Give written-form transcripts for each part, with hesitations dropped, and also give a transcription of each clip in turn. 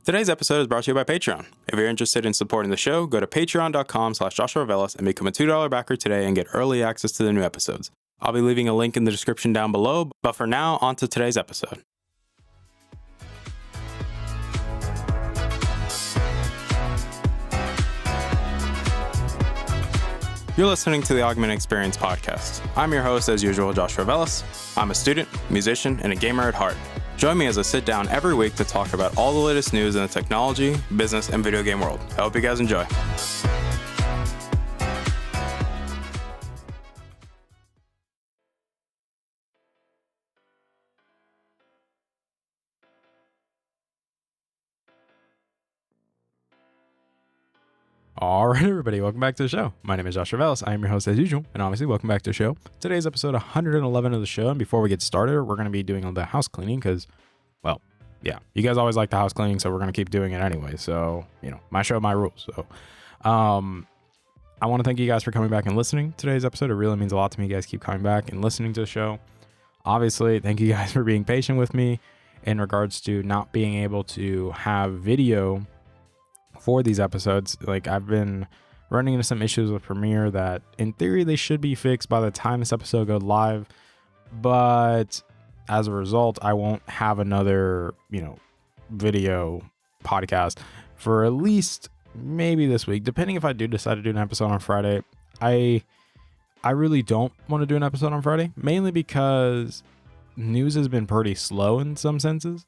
Today's episode is brought to you by Patreon. If you're interested in supporting the show, go to patreon.com/JoshuaVelas and become a $2 backer today and get early access to the new episodes. I'll be leaving a link in the description down below, but for now, on to today's episode. You're listening to the Augment Experience podcast. I'm your host, as usual, Joshua Velas. I'm a student, musician, and a gamer at heart. Join me as I sit down every week to talk about all the latest news in the technology, business, and video game world. I hope you guys enjoy. All right, everybody, welcome back to the show. My name is Joshua Velas. I am your host as usual, and obviously, welcome back to the show. Today's episode 111 of the show, and before we get started, we're going to be doing a little bit of house cleaning because, well, yeah, you guys always like the house cleaning, so we're going to keep doing it anyway. So, my show, my rules. So, I want to thank you guys for coming back and listening to today's episode. It really means a lot to me. You guys keep coming back and listening to the show. Obviously, thank you guys for being patient with me in regards to not being able to have video for these episodes. Like, I've been running into some issues with Premiere that in theory they should be fixed by the time this episode goes live, but as a result I won't have another video podcast for at least maybe this week, depending if I do decide to do an episode on Friday. I really don't want to do an episode on Friday, mainly because news has been pretty slow in some senses.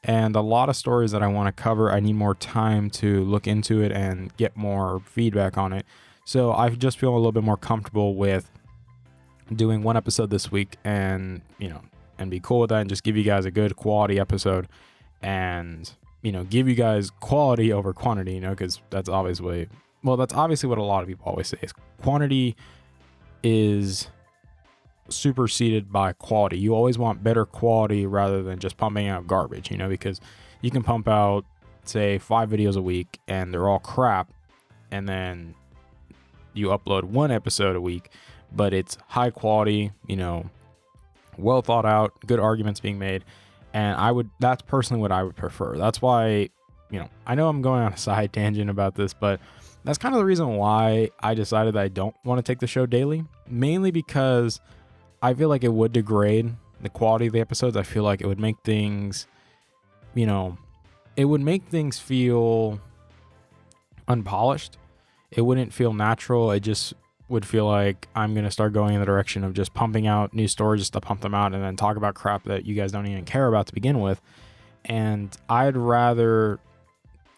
And a lot of stories that I want to cover, I need more time to look into it and get more feedback on it. So I just feel a little bit more comfortable with doing one episode this week and, and be cool with that and just give you guys a good quality episode and, give you guys quality over quantity, because that's obviously what a lot of people always say is quantity is superseded by quality. You always want better quality rather than just pumping out garbage, because you can pump out, say, 5 videos a week and they're all crap, and then you upload one episode a week, but it's high quality, well thought out, good arguments being made. And that's personally what I would prefer. That's why, I know I'm going on a side tangent about this, but that's kind of the reason why I decided that I don't want to take the show daily, mainly because I feel like it would degrade the quality of the episodes. I feel like it would make things, it would make things feel unpolished. It wouldn't feel natural. It just would feel like I'm going to start going in the direction of just pumping out new stories just to pump them out and then talk about crap that you guys don't even care about to begin with. And I'd rather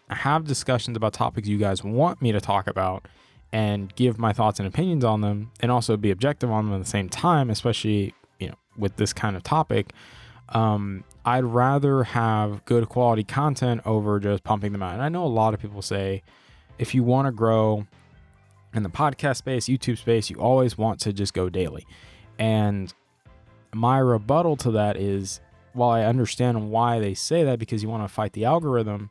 have discussions about topics you guys want me to talk about and give my thoughts and opinions on them, and also be objective on them at the same time, especially, with this kind of topic. I'd rather have good quality content over just pumping them out. And I know a lot of people say, if you want to grow in the podcast space, YouTube space, you always want to just go daily. And my rebuttal to that is, while I understand why they say that, because you want to fight the algorithm,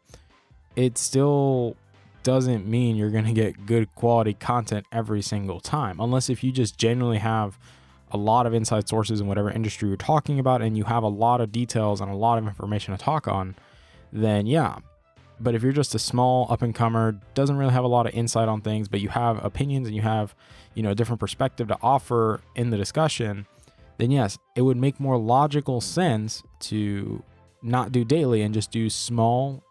it still doesn't mean you're going to get good quality content every single time, unless if you just genuinely have a lot of inside sources in whatever industry you're talking about and you have a lot of details and a lot of information to talk on, then yeah. But if you're just a small up and comer, doesn't really have a lot of insight on things, but you have opinions and you have, a different perspective to offer in the discussion, then yes, it would make more logical sense to not do daily and just do small,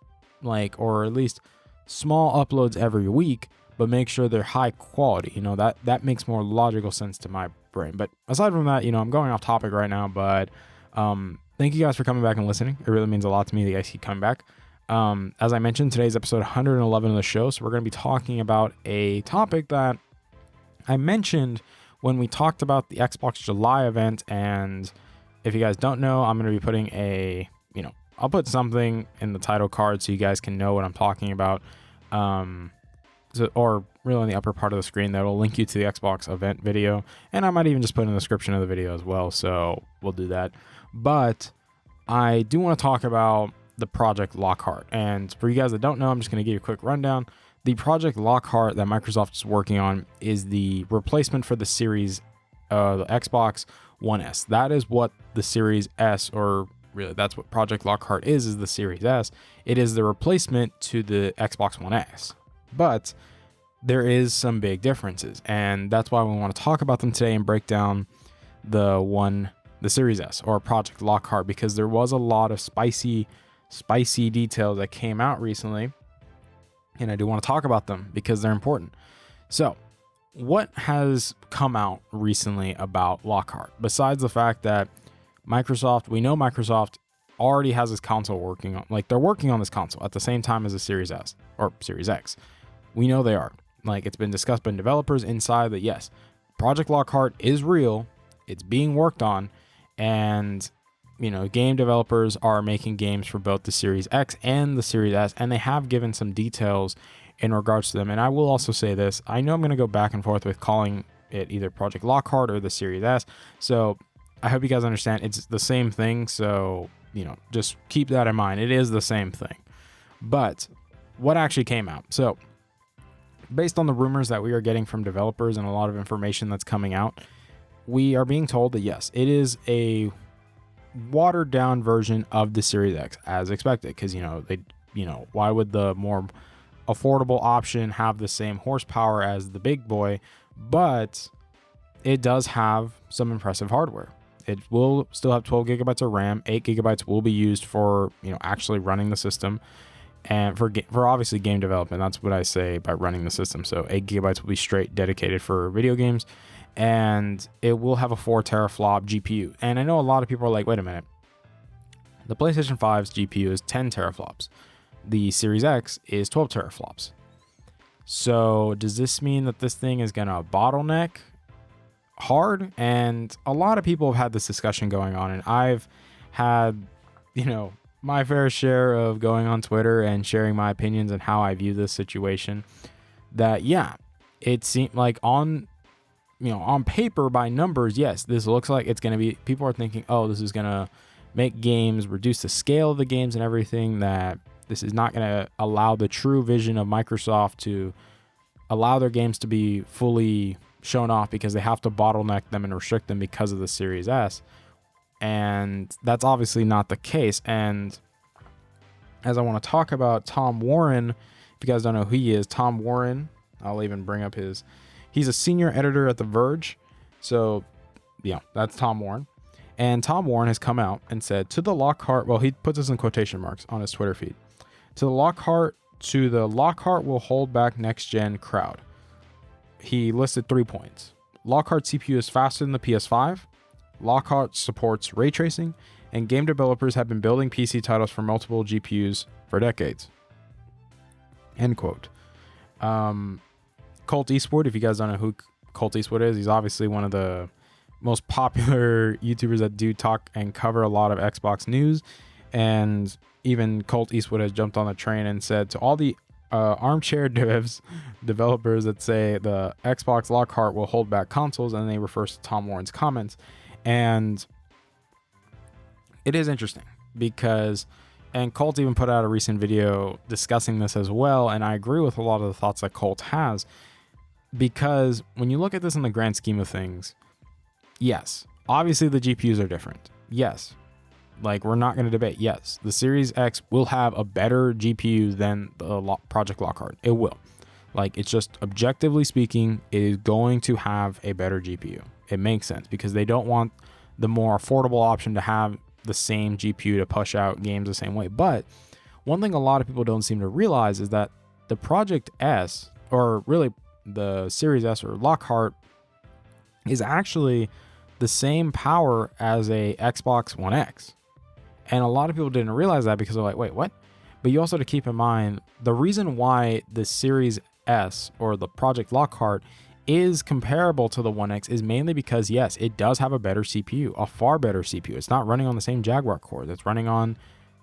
or at least small uploads every week, but make sure they're high quality. That makes more logical sense to my brain. But aside from that, I'm going off topic right now, but thank you guys for coming back and listening. It really means a lot to me that you guys keep coming back. As I mentioned, today's episode 111 of the show, so we're going to be talking about a topic that I mentioned when we talked about the Xbox July event. And if you guys don't know, I'm going to be putting I'll put something in the title card so you guys can know what I'm talking about. Or really in the upper part of the screen, that'll link you to the Xbox event video. And I might even just put in the description of the video as well. So we'll do that. But I do want to talk about the Project Lockhart. And for you guys that don't know, I'm just going to give you a quick rundown. The Project Lockhart that Microsoft is working on is the replacement for the Series, the Xbox One S. That is what the Series S, or really. That's what Project Lockhart is the Series S. It is the replacement to the Xbox One X. But there is some big differences, and that's why we want to talk about them today and break down the Series S or Project Lockhart, because there was a lot of spicy details that came out recently, and I do want to talk about them because they're important. So, what has come out recently about Lockhart, besides the fact that we know Microsoft already has this console working on, like they're working on this console at the same time as the Series S or Series X. We know they are. Like, it's been discussed by developers inside that yes, Project Lockhart is real. It's being worked on, and game developers are making games for both the Series X and the Series S, and they have given some details in regards to them. And I will also say this, I know I'm going to go back and forth with calling it either Project Lockhart or the Series S, so I hope you guys understand it's the same thing. So just keep that in mind. It is the same thing. But what actually came out? So based on the rumors that we are getting from developers and a lot of information that's coming out, we are being told that yes, it is a watered down version of the Series X as expected, because why would the more affordable option have the same horsepower as the big boy? But it does have some impressive hardware. It will still have 12 gigabytes of RAM. 8 gigabytes will be used for actually running the system, and for obviously game development. That's what I say by running the system. So 8 gigabytes will be straight dedicated for video games, and it will have a 4 teraflop GPU. And I know a lot of people are like, wait a minute, the PlayStation 5's GPU is 10 teraflops. The Series X is 12 teraflops. So does this mean that this thing is going to bottleneck hard? And a lot of people have had this discussion going on, and I've had, my fair share of going on Twitter and sharing my opinions and how I view this situation. That, yeah, it seemed like on paper, by numbers, yes, this looks like it's going to be, people are thinking, oh, this is going to make games, reduce the scale of the games and everything, that this is not going to allow the true vision of Microsoft to allow their games to be fully shown off, because they have to bottleneck them and restrict them because of the Series S. And that's obviously not the case. And as I want to talk about Tom Warren, if you guys don't know who he is, Tom Warren, I'll even bring up he's a senior editor at The Verge. So yeah, that's Tom Warren. And Tom Warren has come out and said to the Lockhart, well, he puts this in quotation marks on his Twitter feed, to the Lockhart will hold back next gen crowd. He listed 3 points. Lockhart CPU is faster than the PS5. Lockhart supports ray tracing, and game developers have been building PC titles for multiple GPUs for decades. End quote. Colt Eastwood, if you guys don't know who Colt Eastwood is, he's obviously one of the most popular YouTubers that do talk and cover a lot of Xbox news. And even Colt Eastwood has jumped on the train and said to all the armchair developers that say the Xbox Lockhart will hold back consoles, and they refer to Tom Warren's comments. And it is interesting because, and Colt even put out a recent video discussing this as well, and I agree with a lot of the thoughts that Colt has, because when you look at this in the grand scheme of things, yes, obviously the GPUs are different. Yes, like we're not going to debate. Yes, the Series X will have a better GPU than the Project Lockhart. It will. Like, it's just objectively speaking, it is going to have a better GPU. It makes sense because they don't want the more affordable option to have the same GPU to push out games the same way. But one thing a lot of people don't seem to realize is that the Project S, or really the Series S or Lockhart, is actually the same power as a Xbox One X. And a lot of people didn't realize that because they're like, wait, what? But you also have to keep in mind the reason why the Series S or the Project Lockhart is comparable to the One X is mainly because, yes, it does have a better CPU, a far better CPU. It's not running on the same Jaguar cores. It's running on,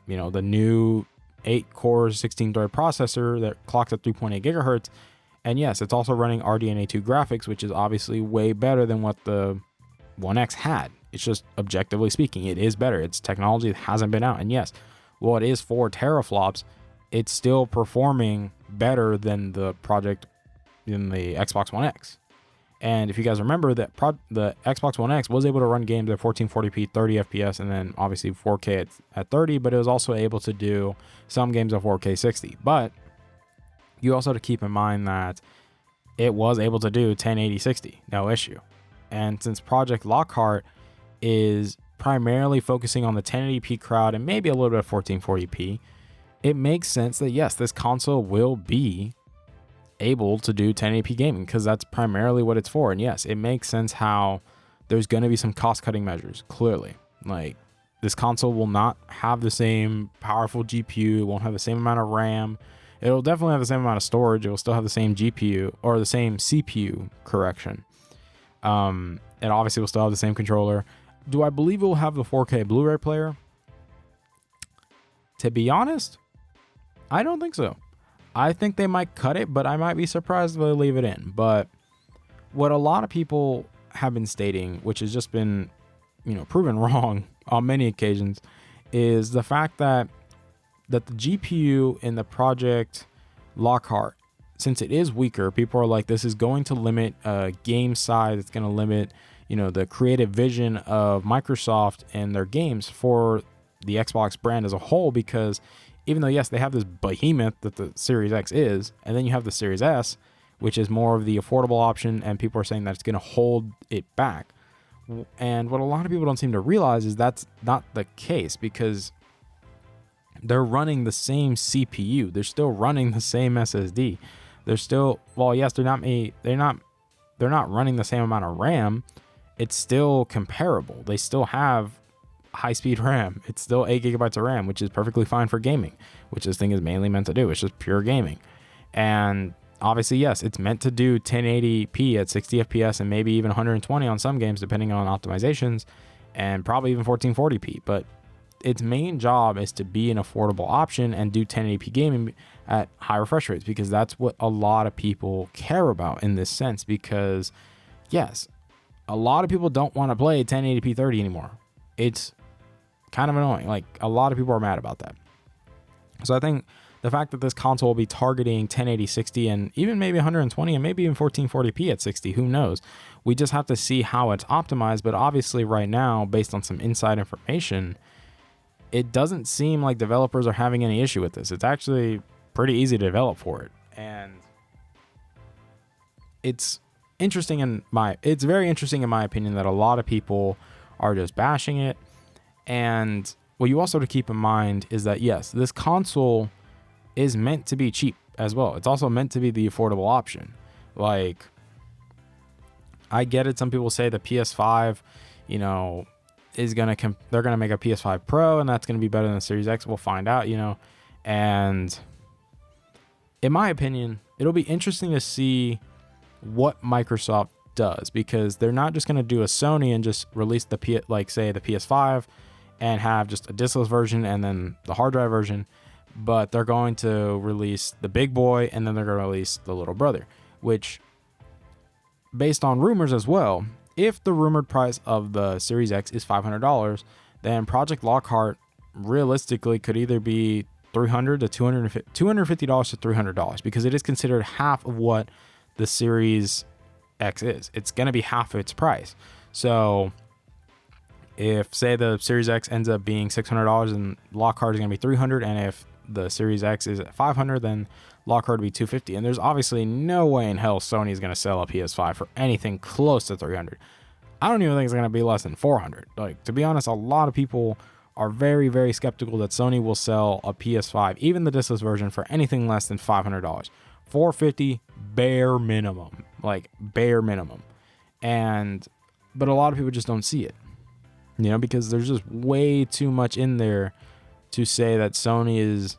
the new 8-core 16-thread processor that clocks at 3.8 gigahertz. And yes, it's also running RDNA 2 graphics, which is obviously way better than what the One X had. It's just objectively speaking, it is better. It's technology that hasn't been out. And yes, well, it is 4 teraflops. It's still performing better than the Xbox One X. And if you guys remember that the Xbox One X was able to run games at 1440p, 30 FPS, and then obviously 4K at 30, but it was also able to do some games at 4K 60. But you also have to keep in mind that it was able to do 1080 60, no issue. And since Project Lockhart is primarily focusing on the 1080p crowd and maybe a little bit of 1440p, it makes sense that yes, this console will be able to do 1080p gaming because that's primarily what it's for. And yes, it makes sense how there's going to be some cost cutting measures. Clearly, like, this console will not have the same powerful GPU, it won't have the same amount of RAM, it'll definitely have the same amount of storage, it will still have the same GPU or the same CPU, correction. It obviously will still have the same controller. Do I believe it will have the 4K Blu-ray player? To be honest, I don't think so. I think they might cut it, but I might be surprised if they leave it in. But what a lot of people have been stating, which has just been, proven wrong on many occasions, is the fact that the GPU in the Project Lockhart, since it is weaker, people are like, this is going to limit game size. It's going to limit, the creative vision of Microsoft and their games for the Xbox brand as a whole, because even though, yes, they have this behemoth that the Series X is, and then you have the Series S, which is more of the affordable option, and people are saying that it's going to hold it back. And what a lot of people don't seem to realize is that's not the case, because they're running the same CPU. They're still running the same SSD. They're still, well, yes, they're not running the same amount of RAM. It's still comparable. They still have high-speed RAM. It's still 8 gigabytes of RAM, which is perfectly fine for gaming, which this thing is mainly meant to do. It's just pure gaming. And obviously, yes, it's meant to do 1080p at 60 FPS and maybe even 120 on some games, depending on optimizations, and probably even 1440p. But its main job is to be an affordable option and do 1080p gaming at high refresh rates, because that's what a lot of people care about in this sense. Because, yes, a lot of people don't want to play 1080p 30 anymore. It's kind of annoying. Like, a lot of people are mad about that. So I think the fact that this console will be targeting 1080 60 and even maybe 120 and maybe even 1440p at 60, who knows? We just have to see how it's optimized. But obviously right now, based on some inside information, it doesn't seem like developers are having any issue with this. It's actually pretty easy to develop for it. And it's very interesting in my opinion that a lot of people are just bashing it. And what you also have to keep in mind is that, yes, this console is meant to be cheap as well. It's also meant to be the affordable option. Like, I get it. Some people say the PS5, is they're gonna make a PS5 Pro and that's gonna be better than the Series X. We'll find out, And in my opinion, it'll be interesting to see what Microsoft does, because they're not just gonna do a Sony and just release the PS5 and have just a diskless version and then the hard drive version, but they're going to release the big boy and then they're going to release the little brother, which, based on rumors as well, if the rumored price of the Series X is $500, then Project Lockhart realistically could either be $300 to $250 to $300, because it is considered half of what the Series X is. It's going to be half of its price. So if, say, the Series X ends up being $600 and Lockhart is going to be $300, and if the Series X is at $500, then Lockhart would be $250. And there's obviously no way in hell Sony is going to sell a PS5 for anything close to $300. I don't even think it's going to be less than $400. Like, to be honest, a lot of people are very, very skeptical that Sony will sell a PS5, even the diskless version, for anything less than $500. $450 bare minimum, like bare minimum. But a lot of people just don't see it, because there's just way too much in there to say that Sony is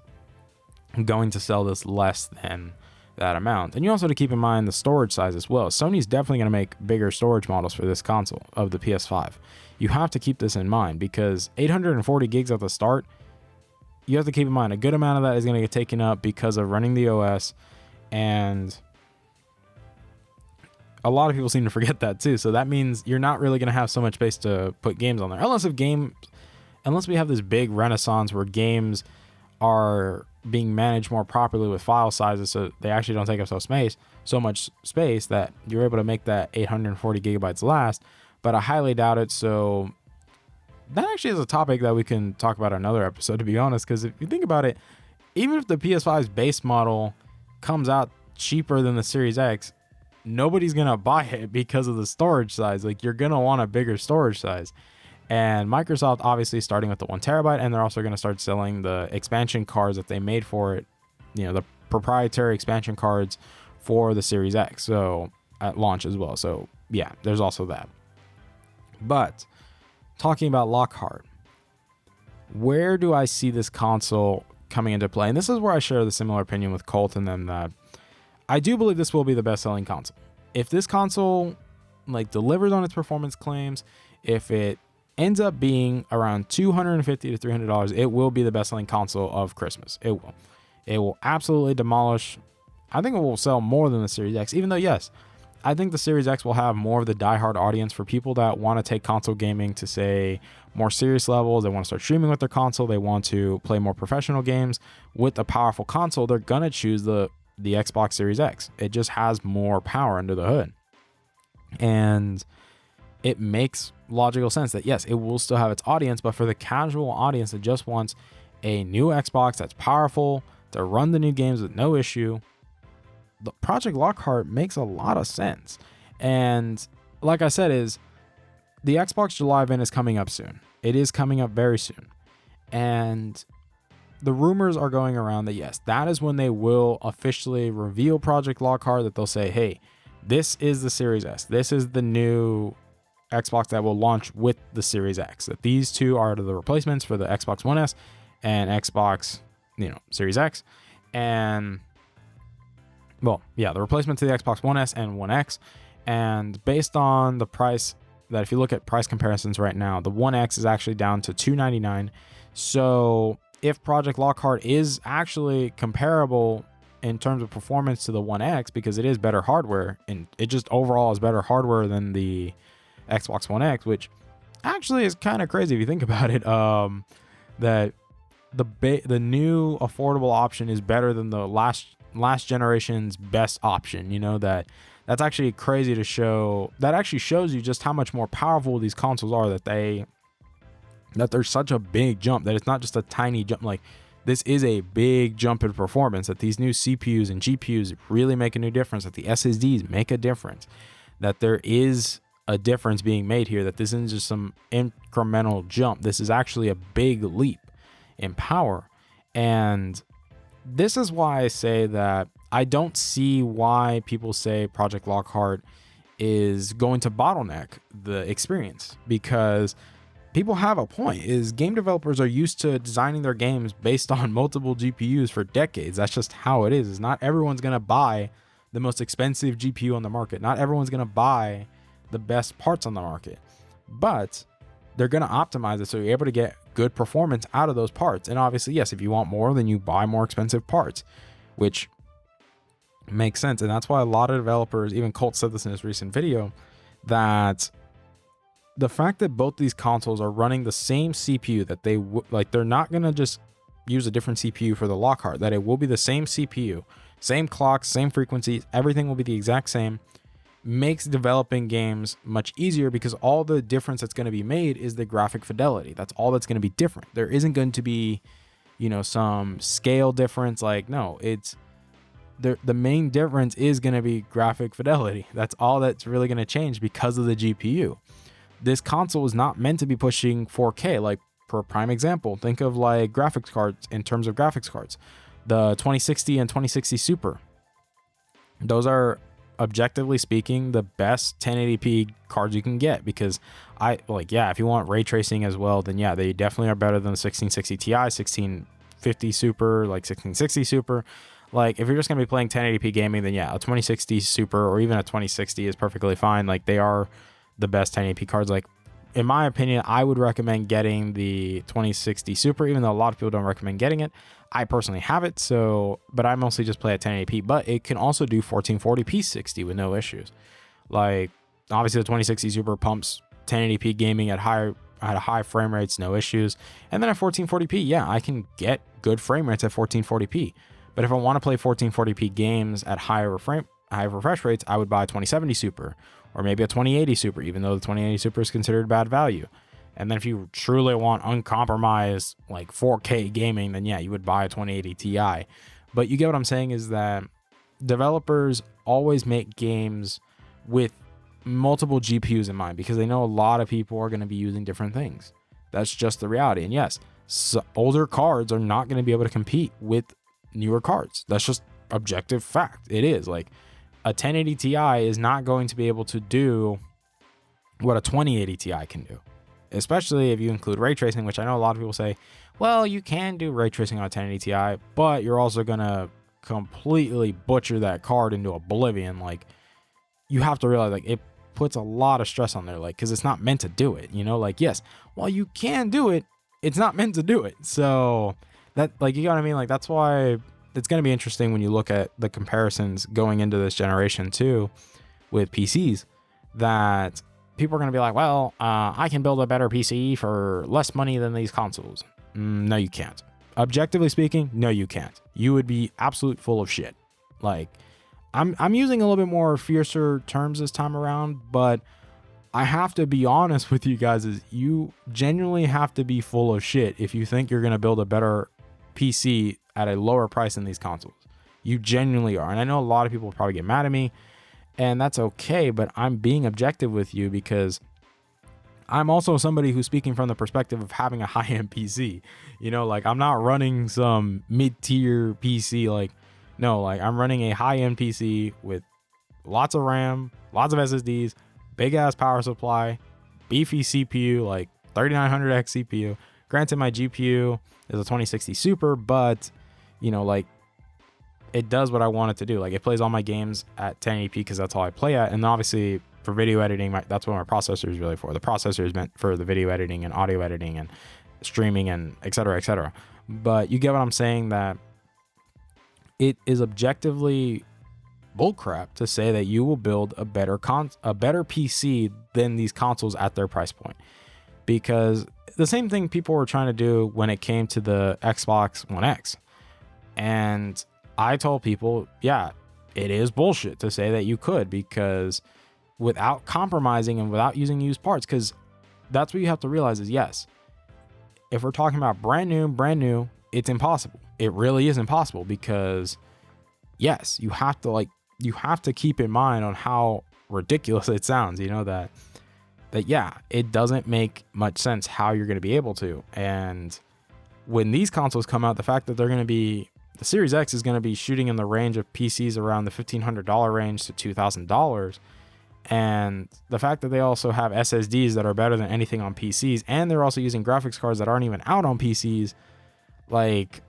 going to sell this less than that amount. And you also have to keep in mind the storage size as well. Sony's definitely going to make bigger storage models for this console of the PS5. You have to keep this in mind, because 840 gigs at the start, you have to keep in mind a good amount of that is going to get taken up because of running the OS, and a lot of people seem to forget that too. So that means you're not really going to have so much space to put games on there, unless we have this big renaissance where games are being managed more properly with file sizes, so they actually don't take up so much space that you're able to make that 840 gigabytes last. But I highly doubt it. So that actually is a topic that we can talk about another episode, to be honest, because if you think about it, even if the PS5's base model comes out cheaper than the Series X, nobody's gonna buy it because of the storage size. Like, you're gonna want a bigger storage size. And Microsoft obviously starting with the 1 terabyte, and they're also going to start selling the expansion cards that they made for it, the proprietary expansion cards for the Series X, so at launch as well. So yeah, there's also that. But talking about Lockhart, where do I see this console coming into play? And this is where I share the similar opinion with Colt and them, that I do believe this will be the best-selling console. If this console delivers on its performance claims, if it ends up being around $250 to $300, it will be the best-selling console of Christmas. It will. It will absolutely demolish. I think it will sell more than the Series X, even though, yes, I think the Series X will have more of the diehard audience for people that want to take console gaming to, say, more serious levels. They want to start streaming with their console. They want to play more professional games with a powerful console. They're going to choose the Xbox Series X. It just has more power under the hood. And it makes logical sense that, yes, it will still have its audience, but for the casual audience that just wants a new Xbox that's powerful to run the new games with no issue, the Project Lockhart makes a lot of sense. And like I said, is the Xbox July event is coming up soon. It is coming up very soon. And the rumors are going around that, yes, that is when they will officially reveal Project Lockhart, that they'll say, hey, this is the Series S. This is the new Xbox that will launch with the Series X. That these two are the replacements for the Xbox One S and Xbox, Series X. And, well, yeah, the replacement to the Xbox One S and One X. And based on the price, that if you look at price comparisons right now, the One X is actually down to $299. So if Project Lockhart is actually comparable in terms of performance to the One X, because it is better hardware, and it just overall is better hardware than the Xbox One X, which actually is kind of crazy if you think about it, that the new affordable option is better than the last generation's best option. That's actually crazy to show. That actually shows you just how much more powerful these consoles are, that there's such a big jump, that it's not just a tiny jump. Like, this is a big jump in performance, that these new CPUs and GPUs really make a new difference, that the SSDs make a difference, that there is a difference being made here, that this isn't just some incremental jump. This is actually a big leap in power. And this is why I say that I don't see why people say Project Lockhart is going to bottleneck the experience, because people have a point. Is game developers are used to designing their games based on multiple GPUs for decades. That's just how it is. Not everyone's going to buy the most expensive GPU on the market. Not everyone's going to buy the best parts on the market, but they're going to optimize it so you're able to get good performance out of those parts. And obviously, yes, if you want more, then you buy more expensive parts, which makes sense. And that's why a lot of developers, even Colt said this in his recent video, that the fact that both these consoles are running the same CPU, that they're not going to just use a different CPU for the Lockhart, that it will be the same CPU, same clocks, same frequencies, everything will be the exact same, makes developing games much easier, because all the difference that's going to be made is the graphic fidelity. That's all that's going to be different. There isn't going to be, some scale difference. No, it's the main difference is going to be graphic fidelity. That's all that's really going to change because of the GPU. This console is not meant to be pushing 4K. Like, for a prime example, think of graphics cards. In terms of graphics cards, the 2060 and 2060 Super, those are, objectively speaking, the best 1080p cards you can get, because if you want ray tracing as well, then yeah, they definitely are better than the 1660 Ti, 1650 Super, 1660 Super. If you're just going to be playing 1080p gaming, then yeah, a 2060 Super or even a 2060 is perfectly fine. They are the best 1080p cards. In my opinion, I would recommend getting the 2060 Super, even though a lot of people don't recommend getting it. I personally have it, but I mostly just play at 1080p, but it can also do 1440p 60 with no issues. Obviously the 2060 Super pumps 1080p gaming at higher at a high frame rates, no issues. And then at 1440p, yeah, I can get good frame rates at 1440p. But if I want to play 1440p games at higher refresh rates, I would buy a 2070 Super or maybe a 2080 Super, even though the 2080 Super is considered bad value. And then if you truly want uncompromised like 4K gaming, then yeah, you would buy a 2080 Ti. But you get what I'm saying is that developers always make games with multiple GPUs in mind because they know a lot of people are going to be using different things. That's just the reality. And yes, older cards are not going to be able to compete with newer cards. That's just objective fact. It is like a 1080 Ti is not going to be able to do what a 2080 Ti can do, especially if you include ray tracing, which I know a lot of people say, well, you can do ray tracing on a 1080 Ti, but you're also going to completely butcher that card into oblivion. Like, you have to realize, like, it puts a lot of stress on there, like, because it's not meant to do it, you know? Like, yes, while you can do it, it's not meant to do it. So that, like, you know what I mean? Like, that's why it's going to be interesting when you look at the comparisons going into this generation too with PCs, that people are going to be like, well, I can build a better PC for less money than these consoles. No, you can't. Objectively speaking, no, you can't. You would be absolute full of shit. Like, I'm using a little bit more fiercer terms this time around, but I have to be honest with you guys, is you genuinely have to be full of shit if you think you're going to build a better PC at a lower price than these consoles. You genuinely are. And I know a lot of people will probably get mad at me, and that's okay, but I'm being objective with you because I'm also somebody who's speaking from the perspective of having a high-end PC. You know, like, I'm not running some mid-tier PC. Like, no, like, I'm running a high-end PC with lots of RAM, lots of SSDs, big-ass power supply, beefy CPU, like 3900X CPU. Granted, my GPU is a 2060 Super, but, you know, like, it does what I want it to do. Like, it plays all my games at 1080p because that's all I play at. And obviously, for video editing, that's what my processor is really for. The processor is meant for the video editing and audio editing and streaming and et cetera, et cetera. But you get what I'm saying, that it is objectively bullcrap to say that you will build a better PC than these consoles at their price point. Because the same thing people were trying to do when it came to the Xbox One X. And I told people, yeah, it is bullshit to say that you could, because without compromising and without using used parts, because that's what you have to realize is, yes, if we're talking about brand new, it's impossible. It really is impossible, because yes, you have to keep in mind on how ridiculous it sounds, you know, that yeah, it doesn't make much sense how you're going to be able to. And when these consoles come out, the fact that the Series X is going to be shooting in the range of PCs around the $1,500 range to $2,000, and the fact that they also have SSDs that are better than anything on PCs, and they're also using graphics cards that aren't even out on PCs, like,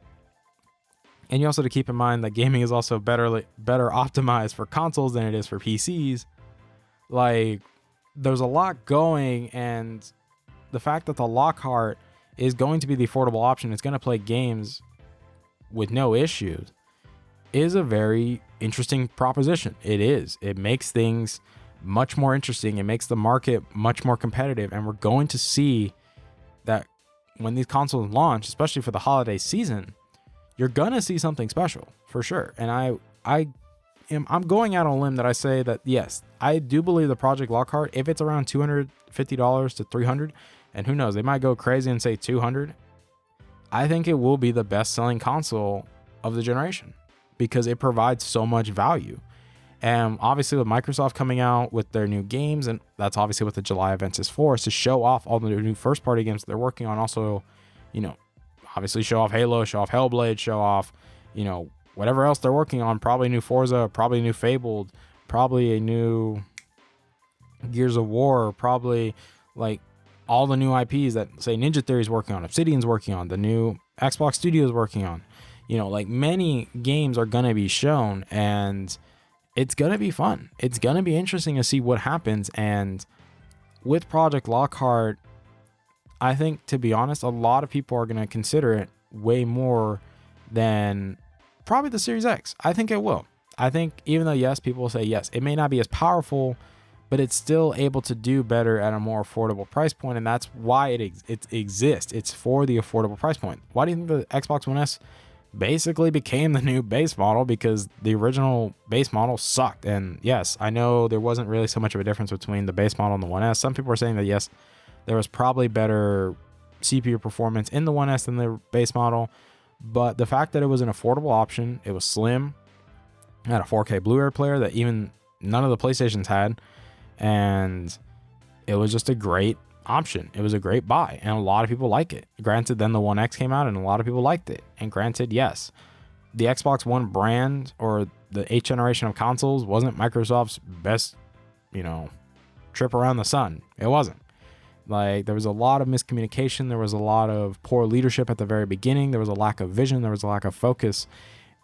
and you also have to keep in mind that gaming is also better optimized for consoles than it is for PCs. Like, there's a lot going, and the fact that the Lockhart is going to be the affordable option, it's going to play games with no issues, is a very interesting proposition. It is. It makes things much more interesting. It makes the market much more competitive, and we're going to see that when these consoles launch, especially for the holiday season, you're gonna see something special for sure. And I'm going out on a limb that I say that yes, I do believe the Project Lockhart, if it's around $250 to $300, and who knows, they might go crazy and say $200, I think it will be the best selling console of the generation because it provides so much value. And obviously with Microsoft coming out with their new games, and that's obviously what the July events is for, is to show off all the new first party games that they're working on. Also, you know, obviously show off Halo, show off Hellblade, show off, you know, whatever else they're working on. Probably new Forza, probably new Fabled, probably a new Gears of War, probably like all the new IPs that, say, Ninja Theory's working on, Obsidian's working on, the new Xbox Studios working on. You know, like, many games are going to be shown, and it's going to be fun. It's going to be interesting to see what happens. And with Project Lockhart, I think, to be honest, a lot of people are going to consider it way more than probably the Series X. I think it will. I think even though, yes, people will say, yes, it may not be as powerful, but it's still able to do better at a more affordable price point, and that's why it exists. It's for the affordable price point. Why do you think the Xbox One S basically became the new base model? Because the original base model sucked. And yes, I know there wasn't really so much of a difference between the base model and the One S. Some people are saying that yes, there was probably better CPU performance in the One S than the base model, but the fact that it was an affordable option, it was slim, had a 4K Blu-ray player that even none of the PlayStations had, and it was just a great option. It was a great buy, and a lot of people like it. Granted, then the One X came out and a lot of people liked it. And granted, yes, the Xbox One brand or the 8th generation of consoles wasn't Microsoft's best, trip around the sun. It wasn't. Like, there was a lot of miscommunication. There was a lot of poor leadership at the very beginning. There was a lack of vision. There was a lack of focus.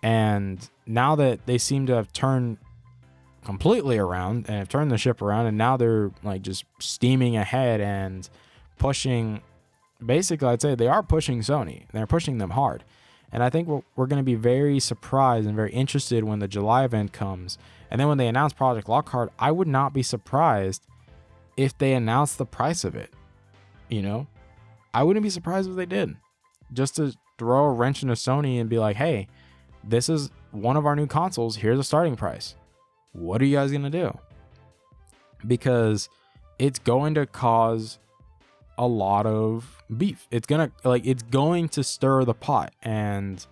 And now that they seem to have turned completely around and have turned the ship around, and now they're like just steaming ahead and pushing, basically I'd say they are pushing Sony. They're pushing them hard. And I think we're going to be very surprised and very interested when the July event comes. And then when they announce Project Lockhart, I would not be surprised if they announce the price of it. I wouldn't be surprised if they did, just to throw a wrench into Sony and be like, hey, this is one of our new consoles. Here's a starting price. What are you guys going to do? Because it's going to cause a lot of beef. It's going to stir the pot. And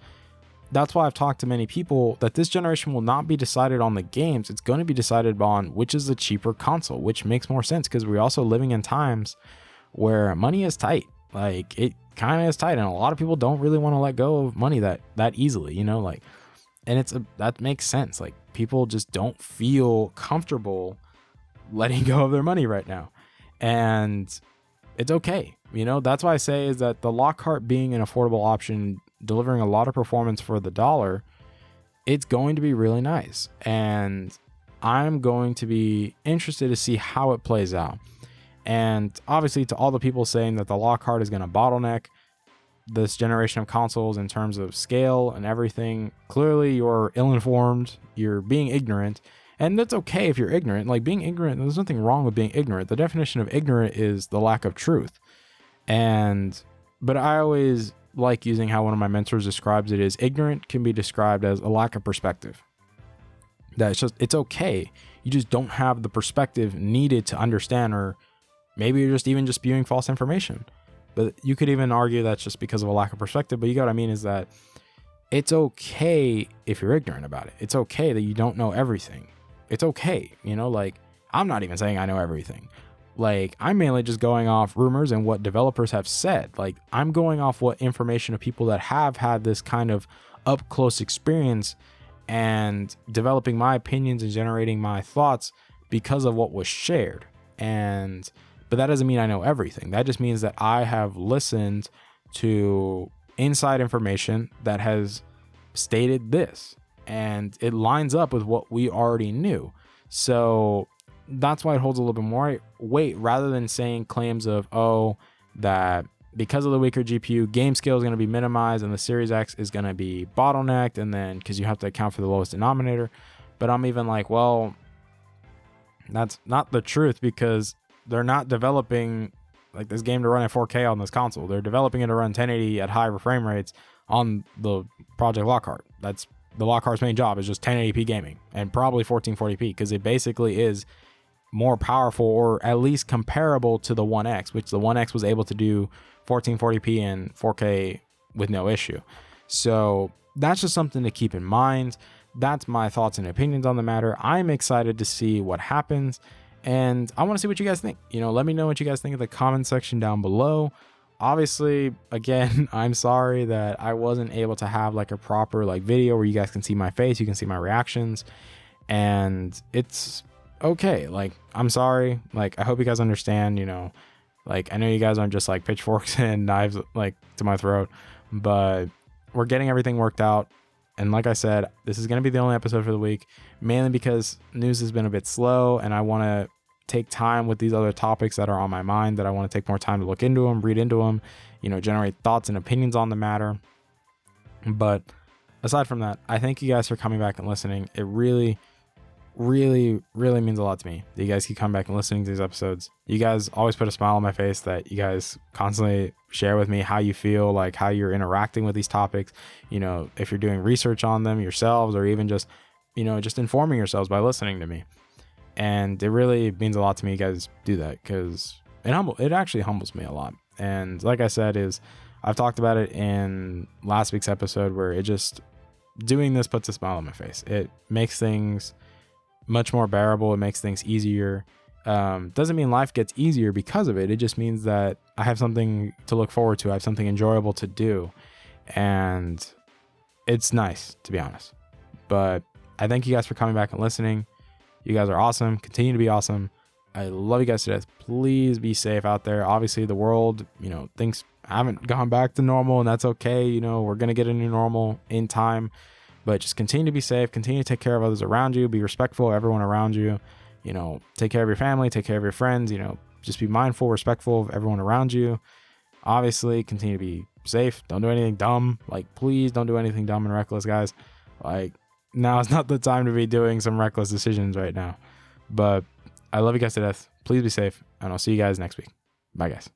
that's why I've talked to many people that this generation will not be decided on the games. It's going to be decided on which is the cheaper console, which makes more sense because we're also living in times where money is tight. Like, it kind of is tight, and a lot of people don't really want to let go of money that easily, and that makes sense. Like, people just don't feel comfortable letting go of their money right now, and it's okay. That's why I say is that the Lockhart being an affordable option, delivering a lot of performance for the dollar, it's going to be really nice. And I'm going to be interested to see how it plays out. And obviously, to all the people saying that the Lockhart is going to bottleneck this generation of consoles in terms of scale and everything, clearly you're ill-informed, you're being ignorant. And that's okay if you're ignorant. Like, being ignorant, there's nothing wrong with being ignorant. The definition of ignorant is the lack of truth. But I always like using how one of my mentors describes it is ignorant can be described as a lack of perspective. That it's okay. You just don't have the perspective needed to understand, or maybe you're just spewing false information. But you could even argue that's just because of a lack of perspective. But you get what I mean is that it's okay if you're ignorant about it. It's okay that you don't know everything. It's okay. I'm not even saying I know everything. Like, I'm mainly just going off rumors and what developers have said. Like, I'm going off what information of people that have had this kind of up close experience and developing my opinions and generating my thoughts because of what was shared. But that doesn't mean I know everything. That just means that I have listened to inside information that has stated this, and it lines up with what we already knew. So that's why it holds a little bit more weight, rather than saying claims of, that because of the weaker GPU, game scale is going to be minimized and the Series X is going to be bottlenecked, and then because you have to account for the lowest denominator. But I'm even like, well, that's not the truth, because they're not developing like this game to run at 4K on this console. They're developing it to run 1080 at high frame rates on the Project Lockhart. That's the Lockhart's main job, is just 1080p gaming and probably 1440p, because it basically is more powerful, or at least comparable to the One X, which the One X was able to do 1440p and 4K with no issue. So that's just something to keep in mind. That's my thoughts and opinions on the matter. I'm excited to see what happens, and I want to see what you guys think. Let me know what you guys think in the comment section down below. Obviously, again, I'm sorry that I wasn't able to have like a proper video where you guys can see my face, you can see my reactions, and it's okay. Like, I'm sorry. Like, I hope you guys understand, I know you guys aren't just like pitchforks and knives to my throat, but we're getting everything worked out. And like I said, this is going to be the only episode for the week, mainly because news has been a bit slow, and I want to take time with these other topics that are on my mind, that I want to take more time to look into them, read into them, generate thoughts and opinions on the matter. But aside from that, I thank you guys for coming back and listening. It really really, really means a lot to me that you guys keep coming back and listening to these episodes. You guys always put a smile on my face, that you guys constantly share with me how you feel, like how you're interacting with these topics, if you're doing research on them yourselves, or even just, just informing yourselves by listening to me. And it really means a lot to me you guys do that, because it actually humbles me a lot. And like I said, I've talked about it in last week's episode, where it just, doing this puts a smile on my face. It makes things much more bearable. It makes things easier. Doesn't mean life gets easier because of it. It just means that I have something to look forward to. I have something enjoyable to do. And it's nice, to be honest. But I thank you guys for coming back and listening. You guys are awesome. Continue to be awesome. I love you guys to death. Please be safe out there. Obviously, the world, things haven't gone back to normal, and that's okay. We're going to get a new normal in time. But just continue to be safe, continue to take care of others around you, be respectful of everyone around you, take care of your family, take care of your friends, just be mindful, respectful of everyone around you. Obviously, continue to be safe. Don't do anything dumb. Please don't do anything dumb and reckless, guys. Now is not the time to be doing some reckless decisions right now. But I love you guys to death. Please be safe, and I'll see you guys next week. Bye, guys.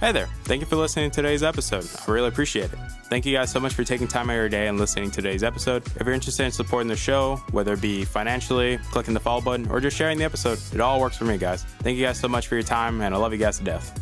Hey there. Thank you for listening to today's episode. I really appreciate it. Thank you guys so much for taking time out of your day and listening to today's episode. If you're interested in supporting the show, whether it be financially, clicking the follow button, or just sharing the episode, it all works for me, guys. Thank you guys so much for your time, and I love you guys to death.